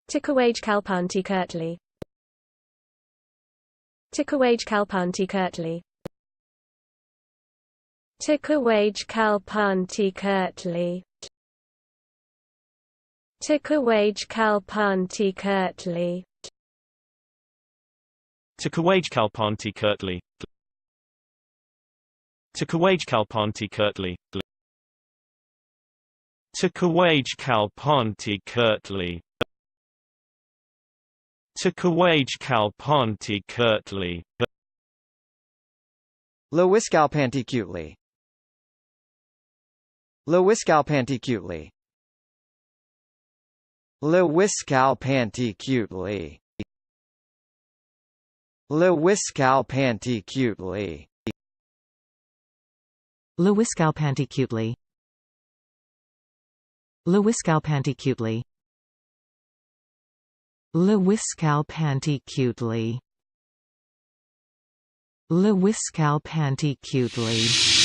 Tlahuizcalpantecuhtli. Tlahuizcalpantecuhtli. Tlahuizcalpantecuhtli. Tlahuizcalpantecuhtli. Tlahuizcalpantecuhtli. Tlahuizcalpantecuhtli. Tlahuizcalpantecuhtli. Tlahuizcalpantecuhtli. Tlahuizcalpantecuhtli. Tlahuizcalpantecuhtli. Tlahuizcalpantecuhtli. Tlahuizcalpantecuhtli. Tlahuizcalpantecuhtli. Tlahuizcalpantecuhtli. Tlahuizcalpantecuhtli. Tlahuizcalpantecuhtli.